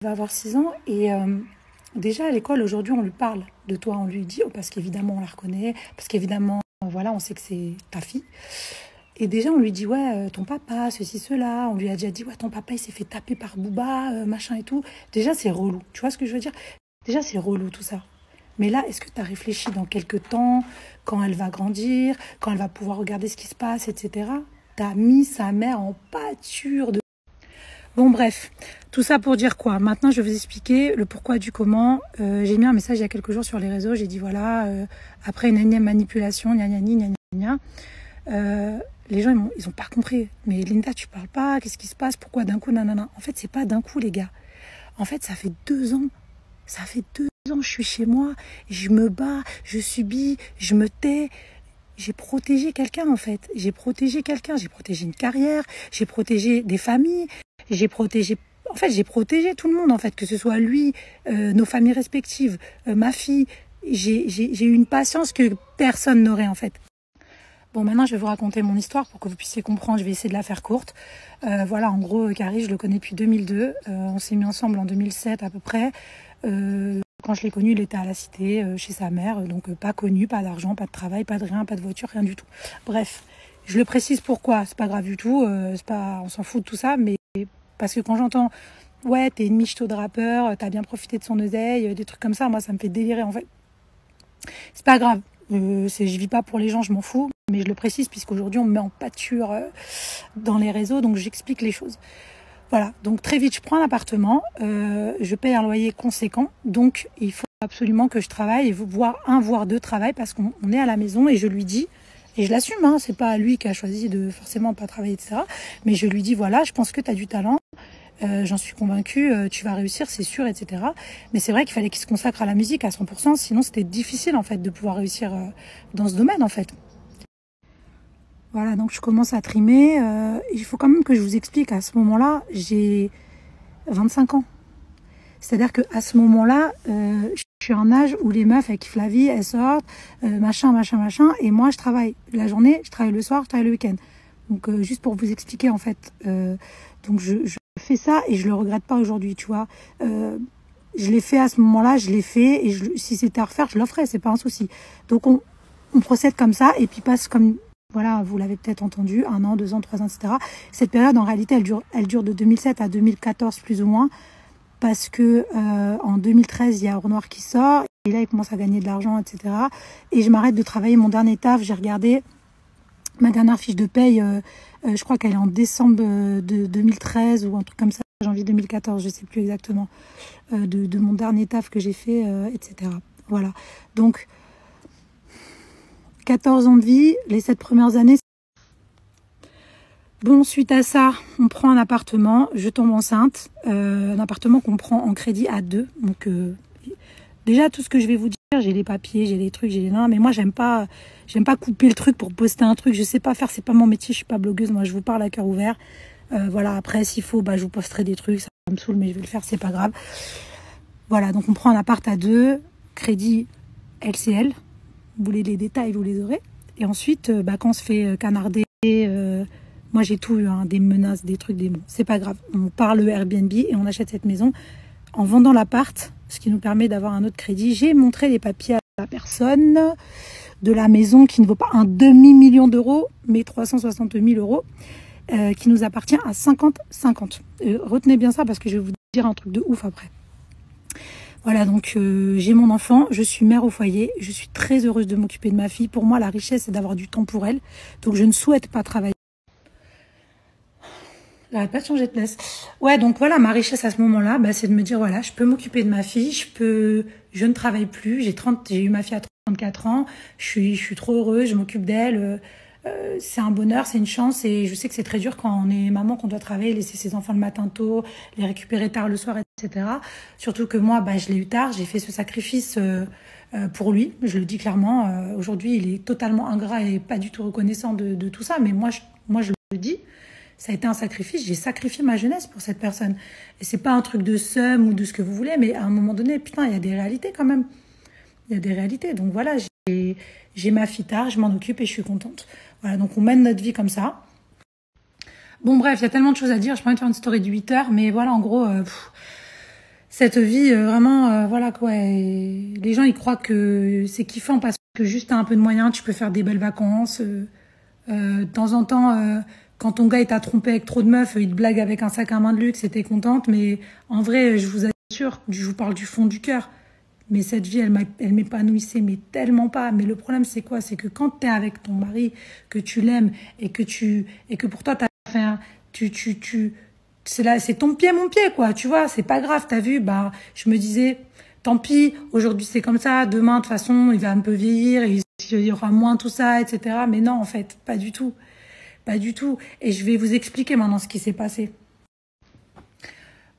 va avoir 6 ans et déjà à l'école aujourd'hui on lui parle de toi, on lui dit parce qu'évidemment on la reconnaît, parce qu'évidemment voilà on sait que c'est ta fille. Et déjà on lui dit ouais ton papa ceci cela, on lui a déjà dit ouais ton papa il s'est fait taper par Booba machin et tout. Déjà c'est relou, tu vois ce que je veux dire? Déjà c'est relou tout ça. Mais là est-ce que tu as réfléchi dans quelques temps, quand elle va grandir, quand elle va pouvoir regarder ce qui se passe, etc. T'as mis sa mère en pâture de... Bon bref, tout ça pour dire quoi? Maintenant je vais vous expliquer le pourquoi du comment. J'ai mis un message il y a quelques jours sur les réseaux, j'ai dit voilà, après une énième manipulation, gna gna gna gna gna, les gens ils ont pas compris. Mais Linda tu parles pas, qu'est-ce qui se passe? Pourquoi d'un coup nanana? En fait c'est pas d'un coup les gars. En fait ça fait 2 ans. Ça fait 2 ans je suis chez moi, je me bats, je subis, je me tais. J'ai protégé quelqu'un en fait. J'ai protégé quelqu'un, j'ai protégé une carrière, j'ai protégé des familles, j'ai protégé... En fait, j'ai protégé tout le monde en fait, que ce soit lui, nos familles respectives, ma fille. J'ai eu une patience que personne n'aurait en fait. Bon, maintenant, je vais vous raconter mon histoire pour que vous puissiez comprendre. Je vais essayer de la faire courte. Voilà, en gros, Carrie, je le connais depuis 2002. On s'est mis ensemble en 2007 à peu près. Quand je l'ai connu, il était à la cité, chez sa mère. Donc, pas connu, pas d'argent, pas de travail, pas de rien, pas de voiture, rien du tout. Bref, je le précise pourquoi. C'est pas grave du tout. C'est pas, on s'en fout de tout ça. Mais parce que quand j'entends, ouais, t'es une michto de rappeur, t'as bien profité de son oseille, des trucs comme ça, moi, ça me fait délirer en fait. C'est pas grave. Je vis pas pour les gens, je m'en fous. Mais je le précise puisqu'aujourd'hui on me met en pâture dans les réseaux, donc j'explique les choses. Voilà, donc très vite je prends un appartement, je paye un loyer conséquent, donc il faut absolument que je travaille, et voire 2 travails parce qu'on est à la maison et je lui dis, et je l'assume, hein, c'est pas lui qui a choisi de forcément pas travailler, etc. Mais je lui dis voilà, je pense que tu as du talent. J'en suis convaincue, tu vas réussir, c'est sûr, etc. Mais c'est vrai qu'il fallait qu'il se consacre à la musique à 100%, sinon c'était difficile en fait de pouvoir réussir dans ce domaine en fait. Voilà, donc je commence à trimer. Il faut quand même que je vous explique, à ce moment-là, j'ai 25 ans. C'est-à-dire qu'à ce moment-là, je suis à un âge où les meufs, elles kiffent la vie, elles sortent, machin, et moi, je travaille la journée, je travaille le soir, je travaille le week-end. Donc, juste pour vous expliquer, en fait, donc je fais ça et je le regrette pas aujourd'hui, tu vois. Je l'ai fait à ce moment-là, je l'ai fait, et si c'était à refaire, je le ferais, c'est pas un souci. Donc, on procède comme ça, et puis passe comme... Voilà, vous l'avez peut-être entendu, 1 an, 2 ans, 3 ans, etc. Cette période, en réalité, elle dure de 2007 à 2014, plus ou moins, parce que en 2013, il y a Renoir qui sort, et là, il commence à gagner de l'argent, etc. Et je m'arrête de travailler mon dernier taf. J'ai regardé ma dernière fiche de paye, je crois qu'elle est en décembre de 2013 ou un truc comme ça, janvier 2014, je sais plus exactement, de mon dernier taf que j'ai fait, etc. Voilà, donc... 14 ans de vie, les 7 premières années. Bon, suite à ça, on prend un appartement, je tombe enceinte, un appartement qu'on prend en crédit à 2. Donc, déjà, tout ce que je vais vous dire, j'ai les papiers, j'ai les trucs, j'ai les nains, mais moi, j'aime pas couper le truc pour poster un truc. Je sais pas faire, c'est pas mon métier, je suis pas blogueuse, moi, je vous parle à cœur ouvert. Voilà, après, s'il faut, bah, je vous posterai des trucs, ça me saoule, mais je vais le faire, c'est pas grave. Voilà, donc on prend un appart à 2, crédit LCL. Vous voulez les détails, vous les aurez. Et ensuite, quand on se fait canarder, moi j'ai tout eu, hein, des menaces, des trucs, des mots. C'est pas grave. On part le Airbnb et on achète cette maison en vendant l'appart, ce qui nous permet d'avoir un autre crédit. J'ai montré les papiers à la personne de la maison qui ne vaut pas un demi-million d'euros, mais 360 000 euros, qui nous appartient à 50-50. Retenez bien ça parce que je vais vous dire un truc de ouf après. Voilà, donc j'ai mon enfant, je suis mère au foyer, je suis très heureuse de m'occuper de ma fille. Pour moi, la richesse, c'est d'avoir du temps pour elle. Donc, je ne souhaite pas travailler. J'arrête pas de changer de place. Ouais, donc voilà, ma richesse à ce moment-là, bah, c'est de me dire, voilà, je peux m'occuper de ma fille, je ne travaille plus, j'ai eu ma fille à 34 ans, je suis trop heureuse, je m'occupe d'elle. C'est un bonheur, c'est une chance, et je sais que c'est très dur quand on est maman, qu'on doit travailler, laisser ses enfants le matin tôt, les récupérer tard le soir, etc. Surtout que moi, bah, je l'ai eu tard, j'ai fait ce sacrifice pour lui, je le dis clairement. Aujourd'hui, il est totalement ingrat et pas du tout reconnaissant de tout ça, mais moi je le dis, ça a été un sacrifice, j'ai sacrifié ma jeunesse pour cette personne. Et c'est pas un truc de seum ou de ce que vous voulez, mais à un moment donné, putain, il y a des réalités quand même. Il y a des réalités, donc voilà, j'ai ma fille tard, je m'en occupe et je suis contente. Voilà, donc on mène notre vie comme ça. Bon bref, il y a tellement de choses à dire, je peux pas faire une story de 8 heures, mais voilà, en gros, cette vie, vraiment, voilà quoi. Et les gens, ils croient que c'est kiffant parce que juste t'as un peu de moyens, tu peux faire des belles vacances. De temps en temps, quand ton gars il t'a trompé avec trop de meufs, il te blague avec un sac à main de luxe et t'es contente. Mais en vrai, je vous assure, je vous parle du fond du cœur. Mais cette vie, elle m'épanouissait, mais tellement pas. Mais le problème, c'est quoi? C'est que quand t'es avec ton mari, que tu l'aimes et que pour toi, t'as fait un, c'est ton pied, mon pied, quoi. Tu vois, c'est pas grave. T'as vu? Bah, je me disais, tant pis. Aujourd'hui, c'est comme ça. Demain, de toute façon, il va un peu vieillir et il y aura moins tout ça, etc. Mais non, en fait, pas du tout. Pas du tout. Et je vais vous expliquer maintenant ce qui s'est passé.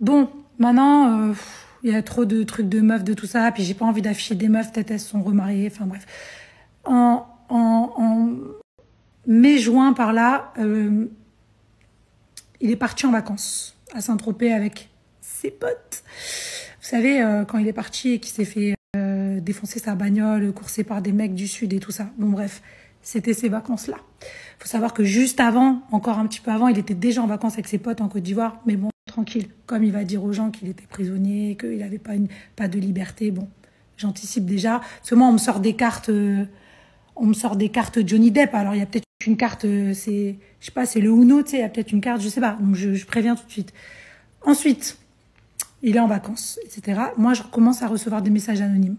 Bon, maintenant, il y a trop de trucs de meufs, de tout ça. Puis j'ai pas envie d'afficher des meufs, peut-être elles se sont remariées. Enfin bref. En mai-juin, par là, il est parti en vacances à Saint-Tropez avec ses potes. Vous savez, quand il est parti et qu'il s'est fait défoncer sa bagnole, coursé par des mecs du Sud et tout ça. Bon bref, c'était ces vacances-là. Faut savoir que juste avant, encore un petit peu avant, il était déjà en vacances avec ses potes en Côte d'Ivoire. Mais bon, tranquille. Comme il va dire aux gens qu'il était prisonnier, qu'il n'avait pas de liberté. Bon, j'anticipe déjà. Parce que moi, on me sort des cartes Johnny Depp. Alors, il y a peut-être une carte, je sais pas, c'est le Uno, tu sais, il y a peut-être une carte, je sais pas. Donc, je préviens tout de suite. Ensuite, il est en vacances, etc. Moi, je commence à recevoir des messages anonymes.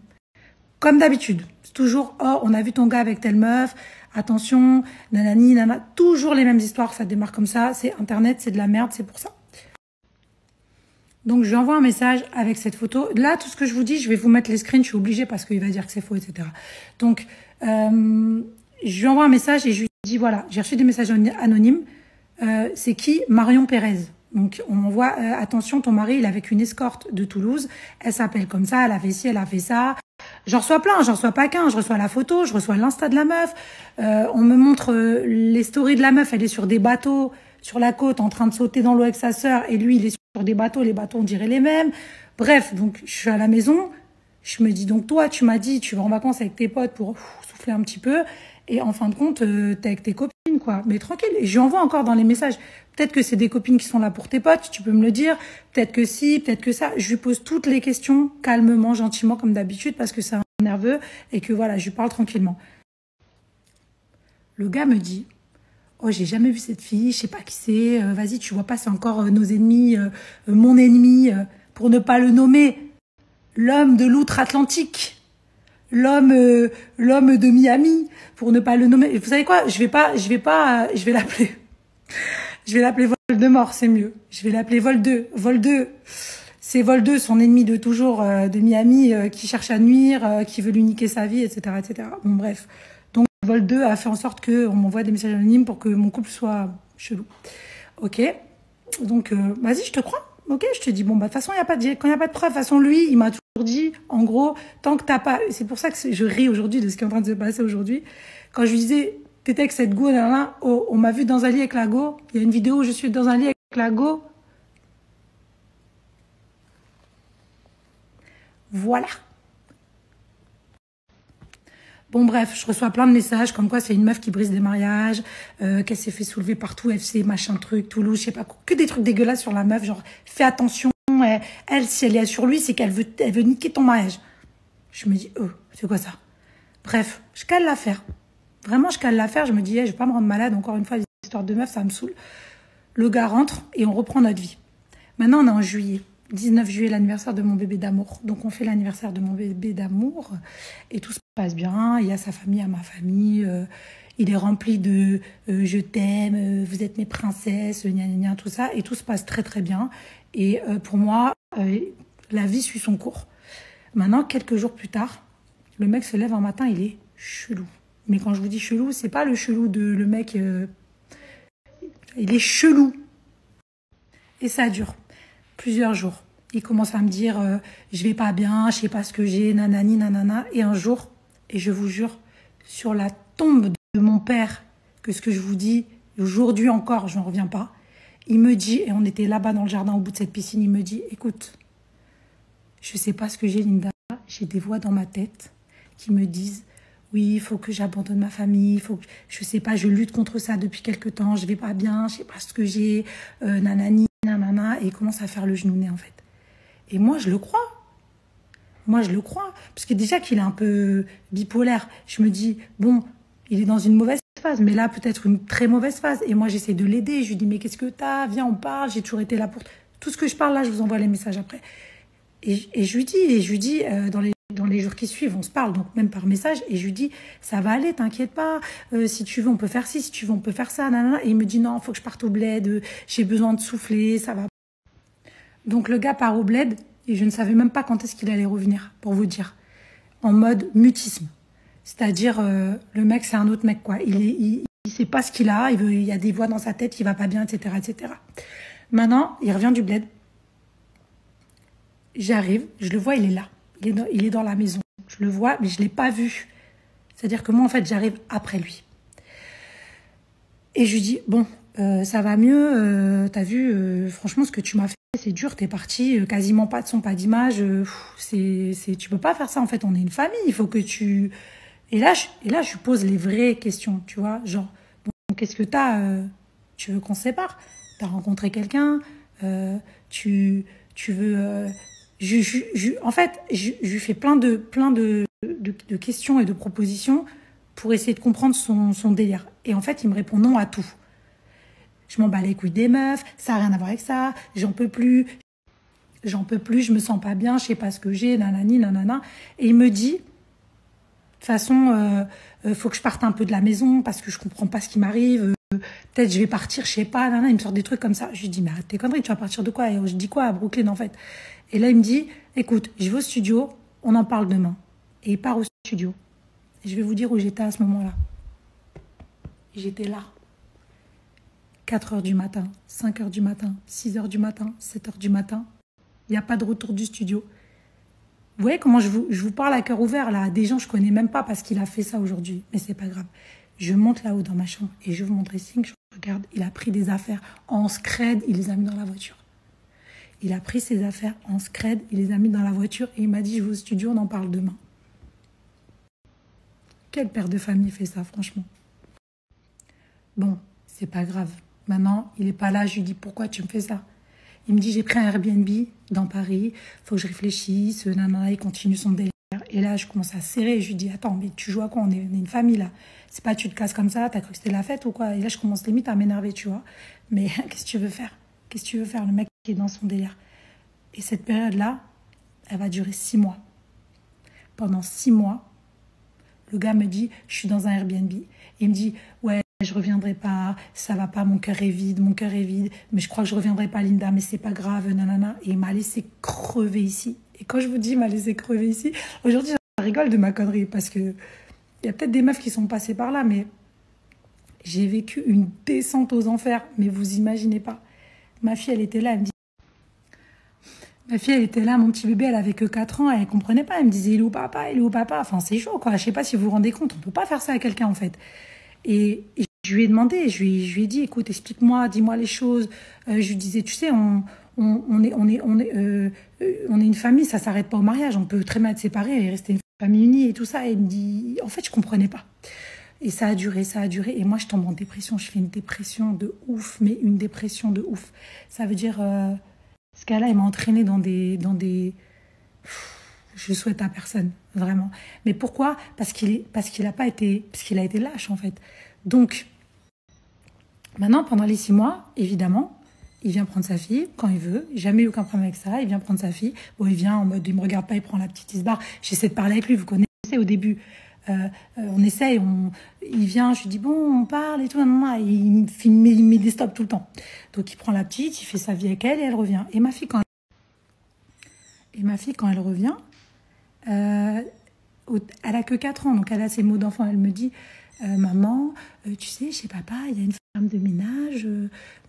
Comme d'habitude. C'est toujours, oh, on a vu ton gars avec telle meuf. Attention, nanani, nana. Toujours les mêmes histoires, ça démarre comme ça. C'est Internet, c'est de la merde, c'est pour ça. Donc, je lui envoie un message avec cette photo. Là, tout ce que je vous dis, je vais vous mettre les screens. Je suis obligée parce qu'il va dire que c'est faux, etc. Donc, je lui envoie un message et je lui dis, voilà, j'ai reçu des messages anonymes. C'est qui? Marion Pérez. Donc, on m'envoie, attention, ton mari, il est avec une escorte de Toulouse. Elle s'appelle comme ça, elle a fait ci, elle a fait ça. J'en reçois plein, j'en reçois pas qu'un. Je reçois la photo, je reçois l'Insta de la meuf. On me montre les stories de la meuf. Elle est sur des bateaux, sur la côte, en train de sauter dans l'eau avec sa sœur. Et lui, il est sur des bateaux. Les bateaux, on dirait les mêmes. Bref, donc, je suis à la maison. Je me dis, donc, toi, tu m'as dit, tu vas en vacances avec tes potes pour souffler un petit peu. Et en fin de compte, t'es avec tes copines, quoi. Mais tranquille. Et je lui envoie encore dans les messages. Peut-être que c'est des copines qui sont là pour tes potes, tu peux me le dire. Peut-être que si, peut-être que ça. Je lui pose toutes les questions calmement, gentiment, comme d'habitude, parce que c'est un nerveux et que voilà, je lui parle tranquillement. Le gars me dit, oh, j'ai jamais vu cette fille, je sais pas qui c'est. Vas-y, tu vois pas, c'est encore nos ennemis, mon ennemi, pour ne pas le nommer, l'homme de l'outre-Atlantique. L'homme de Miami, pour ne pas le nommer. Et vous savez quoi? Je vais l'appeler. Je vais l'appeler Voldemort, c'est mieux. Je vais l'appeler Vol 2. Vol 2, c'est Vol 2, son ennemi de toujours, de Miami, qui cherche à nuire, qui veut lui niquer sa vie, etc., etc. Bon, bref. Donc, Vol 2 a fait en sorte qu'on m'envoie des messages anonymes pour que mon couple soit chelou. Ok? Donc, vas-y, je te crois. Ok, je te dis, bon, bah, de toute façon, quand il n'y a pas de preuve, de toute façon, lui, il m'a toujours dit, en gros, tant que t'as pas, c'est pour ça que je ris aujourd'hui de ce qui est en train de se passer aujourd'hui. Quand je lui disais, t'étais avec cette go, là, oh, on m'a vu dans un lit avec la go. Il y a une vidéo où je suis dans un lit avec la go. Voilà. Bon, bref, je reçois plein de messages comme quoi c'est une meuf qui brise des mariages, qu'elle s'est fait soulever partout, FC, machin truc, Toulouse, je sais pas quoi. Que des trucs dégueulasses sur la meuf, genre, fais attention, elle si elle est sur lui, c'est qu'elle veut niquer ton mariage. Je me dis, c'est quoi ça? Bref, je cale l'affaire. Vraiment, je cale l'affaire, je me dis, je vais pas me rendre malade, encore une fois, les histoires de meufs, ça me saoule. Le gars rentre et on reprend notre vie. Maintenant, on est en juillet. 19 juillet, l'anniversaire de mon bébé d'amour. Donc, on fait l'anniversaire de mon bébé d'amour et tout se passe bien. Il y a sa famille, à ma famille. Il est rempli de je t'aime, vous êtes mes princesses, gna gna gna, tout ça. Et tout se passe très, très bien. Et pour moi, la vie suit son cours. Maintenant, quelques jours plus tard, le mec se lève un matin, il est chelou. Mais quand je vous dis chelou, c'est pas le chelou de le mec. Il est chelou. Et ça dure plusieurs jours. Il commence à me dire je vais pas bien, je sais pas ce que j'ai, nanani, nanana. Et un jour, et je vous jure, sur la tombe de mon père, que ce que je vous dis, aujourd'hui encore, je n'en reviens pas, il me dit, et on était là-bas dans le jardin au bout de cette piscine, il me dit, écoute, je sais pas ce que j'ai, Linda, j'ai des voix dans ma tête qui me disent, oui, il faut que j'abandonne ma famille, il faut que, je sais pas, je lutte contre ça depuis quelque temps, je vais pas bien, je sais pas ce que j'ai, nanani, nanana, et il commence à faire le genounet, en fait. Et moi, je le crois. Moi, je le crois. Parce que déjà qu'il est un peu bipolaire, je me dis, bon, il est dans une mauvaise phase, mais là, peut-être une très mauvaise phase. Et moi, j'essaie de l'aider. Je lui dis, mais qu'est-ce que t'as? Viens, on parle. J'ai toujours été là pour... Tout ce que je parle là, je vous envoie les messages après. Et je lui dis, dans les jours qui suivent, on se parle, donc même par message, et je lui dis, ça va aller, t'inquiète pas, si tu veux, on peut faire ci, si tu veux, on peut faire ça, nanana. Et il me dit, non, faut que je parte au bled, j'ai besoin de souffler, ça va. Donc le gars part au bled, et je ne savais même pas quand est-ce qu'il allait revenir, pour vous dire, en mode mutisme. C'est-à-dire, le mec, c'est un autre mec, quoi. Il sait pas ce qu'il a, il y a des voix dans sa tête, il va pas bien, etc., etc. Maintenant, il revient du bled. J'arrive, je le vois, il est là. Il est dans la maison. Je le vois, mais je ne l'ai pas vu. C'est-à-dire que moi, en fait, j'arrive après lui. Et je lui dis, bon, ça va mieux, t'as vu, franchement, ce que tu m'as fait, c'est dur, t'es parti, quasiment pas de son, pas d'image, tu peux pas faire ça, en fait, on est une famille, il faut que tu... Et là, je lui pose les vraies questions, tu vois, genre, bon, qu'est-ce que tu veux qu'on se sépare? T'as rencontré quelqu'un, tu veux... en fait, je lui fais plein de questions et de propositions pour essayer de comprendre son délire. Et en fait, il me répond non à tout. Je m'en bats les couilles des meufs, ça n'a rien à voir avec ça, j'en peux plus, je me sens pas bien, je sais pas ce que j'ai, nanani, nanana. Et il me dit, de toute façon, faut que je parte un peu de la maison parce que je comprends pas ce qui m'arrive. Peut-être je vais partir, je sais pas, nanana. Il me sort des trucs comme ça. Je lui dis, mais arrête tes conneries, tu vas partir de quoi? Et je dis quoi à Brooklyn, en fait? Et là, il me dit, écoute, je vais au studio, on en parle demain. Et il part au studio. Et je vais vous dire où j'étais à ce moment-là. J'étais là. 4 heures du matin, 5 heures du matin, 6 heures du matin, 7 heures du matin. Il n'y a pas de retour du studio. Vous voyez comment je vous parle à cœur ouvert, là, à des gens que je ne connais même pas parce qu'il a fait ça aujourd'hui. Mais c'est pas grave. Je monte là-haut dans ma chambre et j'ouvre mon dressing, je regarde, il a pris des affaires en scred, il les a mis dans la voiture. Il a pris ses affaires en scred, il les a mis dans la voiture et il m'a dit, je vais au studio, on en parle demain. Quel père de famille fait ça, franchement? Bon, c'est pas grave. Maintenant, il n'est pas là, je lui dis, pourquoi tu me fais ça? Il me dit, j'ai pris un Airbnb dans Paris, faut que je réfléchisse, nanana, il continue son délire. Et là, je commence à serrer et je lui dis, attends, mais tu joues à quoi? On est une famille, là. C'est pas tu te casses comme ça, t'as cru que c'était la fête ou quoi? Et là, je commence limite à m'énerver, tu vois. Mais qu'est-ce que tu veux faire? Qu'est-ce que tu veux faire? Le mec qui est dans son délire. Et cette période-là, elle va durer 6 mois. Pendant 6 mois, le gars me dit, je suis dans un Airbnb. Il me dit, ouais, je reviendrai pas, ça va pas, mon cœur est vide, mais je crois que je reviendrai pas, Linda, mais c'est pas grave, nanana. Et il m'a laissé crever ici. Et quand je vous dis, il m'a laissé crever ici, aujourd'hui, je rigole de ma connerie, parce que il y a peut-être des meufs qui sont passées par là, mais j'ai vécu une descente aux enfers, mais vous imaginez pas. Ma fille, elle était là, elle me dit, mon petit bébé, elle avait que 4 ans, elle comprenait pas, elle me disait, il est où papa, il est où papa? Enfin, c'est chaud, quoi, je sais pas si vous vous rendez compte, on peut pas faire ça à quelqu'un, en fait. Et je lui ai demandé, je lui ai dit, écoute, explique-moi, dis-moi les choses. Je lui disais, tu sais, on est une famille, ça s'arrête pas au mariage, on peut très bien être séparés et rester une famille unie et tout ça. Et il me dit, en fait, je comprenais pas. Et ça a duré. Et moi, je tombe en dépression, je fais une dépression de ouf, mais une dépression de ouf. Ça veut dire, ce gars-là, il m'a entraînée dans des... Je souhaite à personne, vraiment. Mais pourquoi? Parce qu'il a été lâche, en fait. Donc, maintenant, pendant les 6 mois, évidemment, il vient prendre sa fille quand il veut. Jamais eu aucun problème avec ça. Il vient prendre sa fille. Bon, il vient en mode, il me regarde pas, il prend la petite, il se barre. J'essaie de parler avec lui, vous connaissez au début. On essaye, il vient, je lui dis, bon, on parle et tout. Il met des stops tout le temps. Donc, il prend la petite, il fait sa vie avec elle et elle revient. Et ma fille, quand elle revient, elle a que 4 ans, donc elle a ses mots d'enfant. Elle me dit, maman, tu sais, chez papa, il y a une femme de ménage,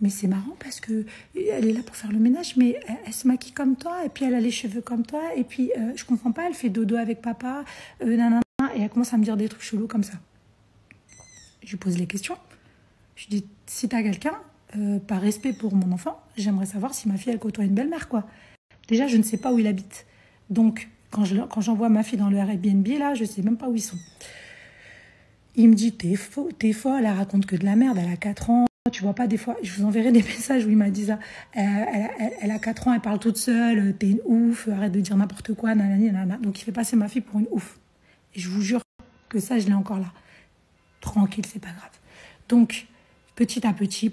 mais c'est marrant parce que elle est là pour faire le ménage, mais elle se maquille comme toi, et puis elle a les cheveux comme toi, et puis je comprends pas, elle fait dodo avec papa, nanana, et elle commence à me dire des trucs chelous comme ça. Je lui pose les questions. Je lui dis, si t'as quelqu'un, par respect pour mon enfant, j'aimerais savoir si ma fille, elle côtoie une belle-mère, quoi. Déjà, je ne sais pas où il habite. Donc, quand j'envoie ma fille dans le Airbnb, là, je sais même pas où ils sont. Il me dit, t'es folle, elle raconte que de la merde, elle a 4 ans, tu vois pas des fois, je vous enverrai des messages où il m'a dit ça. Elle a 4 ans, elle parle toute seule, t'es une ouf, arrête de dire n'importe quoi, nanani, nanana. Donc il fait passer ma fille pour une ouf. Et je vous jure que ça, je l'ai encore là. Tranquille, c'est pas grave. Donc, petit à petit,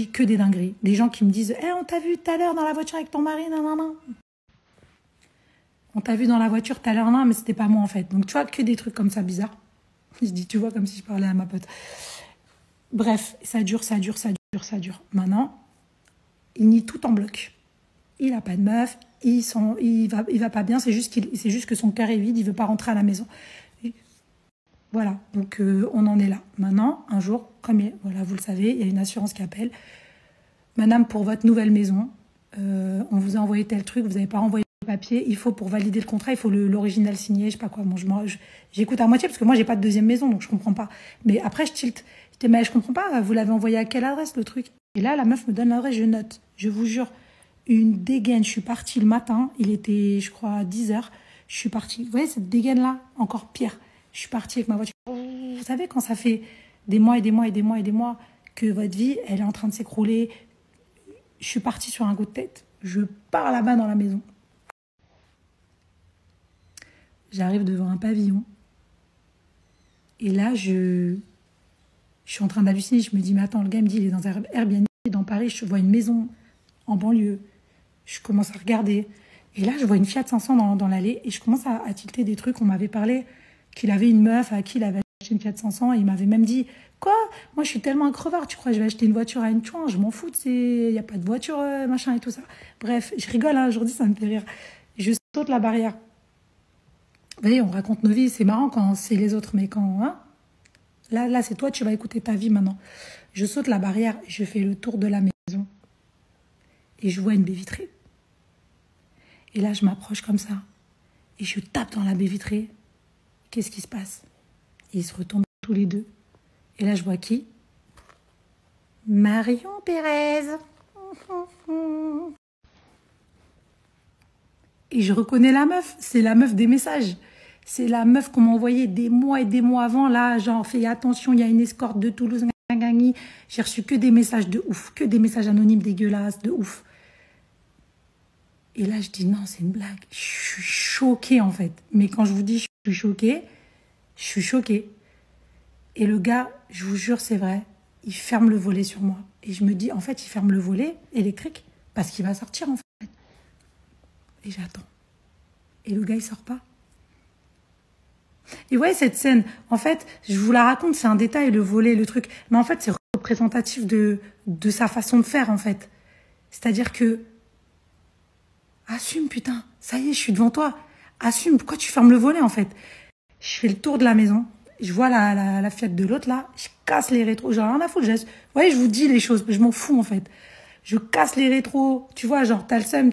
que des dingueries. Des gens qui me disent, on t'a vu tout à l'heure dans la voiture avec ton mari, nanana. On t'a vu dans la voiture tout à l'heure, non, mais c'était pas moi en fait. Donc tu vois, que des trucs comme ça bizarres. Je dis, tu vois, comme si je parlais à ma pote. Bref, ça dure. Maintenant, il nie tout en bloc. Il a pas de meuf, il va pas bien, c'est juste que son cœur est vide, il veut pas rentrer à la maison. Voilà, donc on en est là. Maintenant, un jour, voilà, vous le savez, il y a une assurance qui appelle. Madame, pour votre nouvelle maison, on vous a envoyé tel truc, vous n'avez pas renvoyé le papier, il faut, pour valider le contrat, il faut l'original signé, je sais pas quoi. Bon, j'écoute à moitié, parce que moi, j'ai pas de deuxième maison, donc je comprends pas. Mais après, je tilte. Je dis, mais je comprends pas, vous l'avez envoyé à quelle adresse, le truc? Et là, la meuf me donne l'adresse, je note. Je vous jure, une dégaine. Je suis partie le matin, il était, je crois, 10h. Je suis partie. Vous voyez cette dégaine-là? Encore pire. Je suis partie avec ma voiture. Vous savez, quand ça fait des mois que votre vie, elle est en train de s'écrouler, je suis partie sur un coup de tête. Je pars là-bas dans la maison. J'arrive devant un pavillon. Et là, je suis en train d'halluciner. Je me dis, mais attends, le gars me dit, il est dans un Airbnb dans Paris. Je vois une maison en banlieue. Je commence à regarder. Et là, je vois une Fiat 500 dans l'allée. Et je commence à tilter des trucs. On m'avait parlé qu'il avait une meuf à qui il avait acheté une Fiat 500. Et il m'avait même dit, quoi? Moi, je suis tellement un crevard. Tu crois que je vais acheter une voiture à une chouin? Je m'en fous. Il n'y a pas de voiture, machin et tout ça. Bref, je rigole. Hein, aujourd'hui, ça me fait rire. Je saute la barrière. Vous voyez, on raconte nos vies. C'est marrant quand c'est les autres. Mais quand... Hein, là, c'est toi, tu vas écouter ta vie maintenant. Je saute la barrière. Je fais le tour de la maison. Et je vois une baie vitrée. Et là, je m'approche comme ça. Et je tape dans la baie vitrée. Qu'est-ce qui se passe? Et ils se retournent tous les deux. Et là, je vois qui? Marion Pérez. Et je reconnais la meuf. C'est la meuf des messages. C'est la meuf qu'on m'a envoyée des mois et des mois avant. Là, genre, fais attention, il y a une escorte de Toulouse. J'ai reçu que des messages de ouf. Que des messages anonymes dégueulasses, de ouf. Et là, je dis, non, c'est une blague. Je suis choquée, en fait. Mais quand je vous dis je suis choquée. Et le gars, je vous jure, c'est vrai, il ferme le volet sur moi. Et je me dis, en fait, il ferme le volet électrique parce qu'il va sortir, en fait. Et j'attends. Et le gars, il sort pas. Et ouais, cette scène, en fait, je vous la raconte, c'est un détail, le volet, le truc. Mais en fait, c'est représentatif de sa façon de faire, en fait. C'est-à-dire que assume, putain. Ça y est, je suis devant toi. Assume. Pourquoi tu fermes le volet, en fait? Je fais le tour de la maison. Je vois la Fiat de l'autre, là. Je casse les rétros. Genre, rien à foutre. Vous voyez, je vous dis les choses. Je m'en fous, en fait. Je casse les rétros. Tu vois, genre, t'as le seum.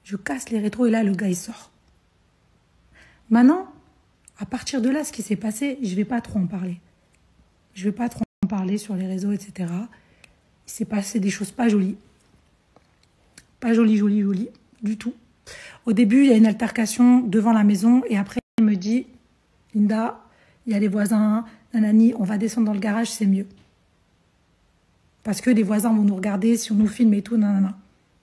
Je casse les rétros. Et là, le gars, il sort. Maintenant, à partir de là, ce qui s'est passé, je vais pas trop en parler. Je vais pas trop en parler sur les réseaux, etc. Il s'est passé des choses pas jolies. Pas joli, du tout. Au début, il y a une altercation devant la maison et après, il me dit, Linda, il y a les voisins, nanani, on va descendre dans le garage, c'est mieux. Parce que les voisins vont nous regarder si on nous filme et tout, nanana.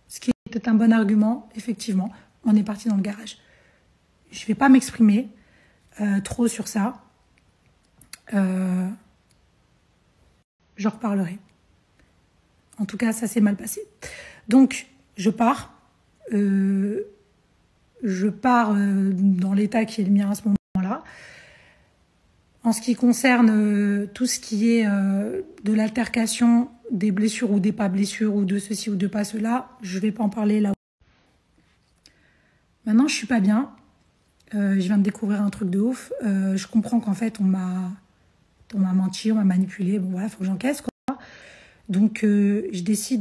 Ce qui était un bon argument, effectivement, on est parti dans le garage. Je ne vais pas m'exprimer trop sur ça. J'en reparlerai. En tout cas, ça s'est mal passé. Donc, je pars. Dans l'état qui est le mien à ce moment-là. En ce qui concerne tout ce qui est de l'altercation, des blessures ou des pas blessures, ou de ceci ou de pas cela, je ne vais pas en parler là. Maintenant, je suis pas bien. Je viens de découvrir un truc de ouf. Je comprends qu'en fait, on m'a menti, on m'a manipulé. Bon, voilà, faut que j'encaisse, quoi. Donc, je décide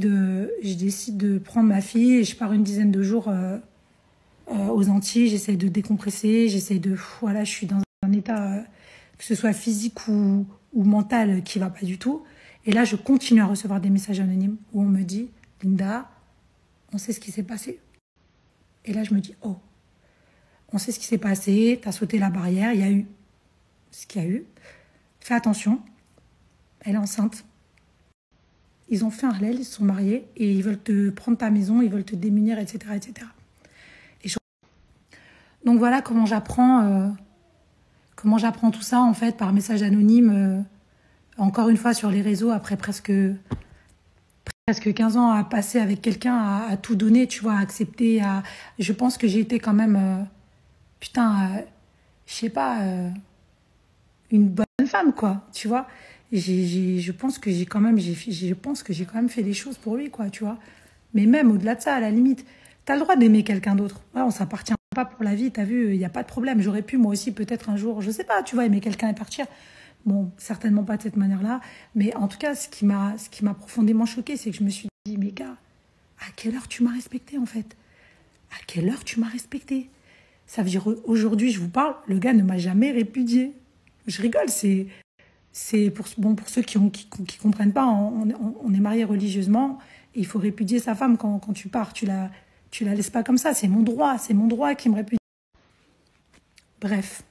de prendre ma fille et je pars une dizaine de jours aux Antilles. J'essaie de décompresser. Voilà, je suis dans un état, que ce soit physique ou mental, qui va pas du tout. Et là, je continue à recevoir des messages anonymes où on me dit, Linda, on sait ce qui s'est passé. Et là, je me dis, oh. On sait ce qui s'est passé, t'as sauté la barrière, il y a eu ce qu'il y a eu. Fais attention. elle est enceinte. Ils ont fait un halal, ils se sont mariés et ils veulent te prendre ta maison, ils veulent te démunir, etc. etc. Donc voilà comment j'apprends tout ça en fait par message anonyme, encore une fois sur les réseaux après presque 15 ans à passer avec quelqu'un, à tout donner, tu vois, à accepter. Je pense que j'ai été quand même, je sais pas, une bonne femme, quoi, tu vois. Je pense que j'ai quand même fait des choses pour lui, quoi, tu vois. Mais même au-delà de ça, à la limite, t'as le droit d'aimer quelqu'un d'autre. Ouais, on s'appartient pas pour la vie, t'as vu, il n'y a pas de problème. J'aurais pu, moi aussi, peut-être un jour, je sais pas, tu vois, aimer quelqu'un et partir. Bon, certainement pas de cette manière-là. Mais en tout cas, ce qui m'a profondément choquée, c'est que je me suis dit, mais gars, à quelle heure tu m'as respecté, en fait? À quelle heure tu m'as respecté? Ça veut dire, aujourd'hui, je vous parle, le gars ne m'a jamais répudié. Je rigole, c'est pour ceux qui comprennent pas, on est mariés religieusement, et il faut répudier sa femme quand tu pars. Tu la laisses pas comme ça, c'est mon droit qui me répudie. Bref,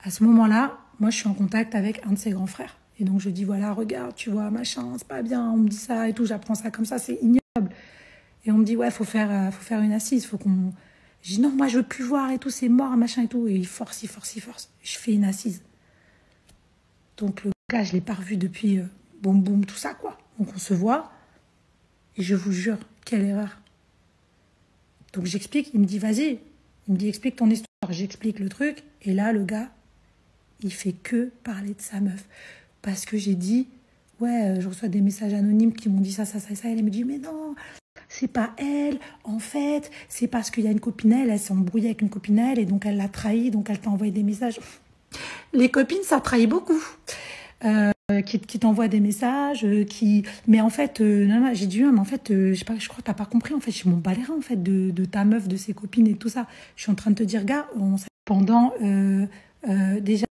à ce moment-là, moi, je suis en contact avec un de ses grands frères. Et donc, je dis, voilà, regarde, tu vois, machin, c'est pas bien, on me dit ça et tout, j'apprends ça comme ça, c'est ignoble. Et on me dit, ouais, faut faire une assise, faut qu'on... Je dis, non, moi, je veux plus voir et tout, c'est mort, machin et tout. Et il force. Je fais une assise. Donc, le gars, je l'ai pas revu depuis boum, boum, tout ça, quoi. Donc, on se voit. Et je vous jure, quelle erreur. Donc, j'explique, il me dit, vas-y. Il me dit, explique ton histoire. J'explique le truc. Et là, le gars, il fait que parler de sa meuf. Parce que j'ai dit, ouais, je reçois des messages anonymes qui m'ont dit ça. Elle me dit, mais non, c'est pas elle. En fait, c'est parce qu'il y a une copine, elle s'est embrouillée avec une copine, et donc elle l'a trahi, donc elle t'a envoyé des messages. Les copines, ça trahit beaucoup. Qui t'envoient des messages, mais en fait, non, j'ai dit, mais en fait, je sais pas, je crois que t'as pas compris, en fait, je m'en bats les reins, en fait, de ta meuf, de ses copines et tout ça. Je suis en train de te dire, gars, pendant déjà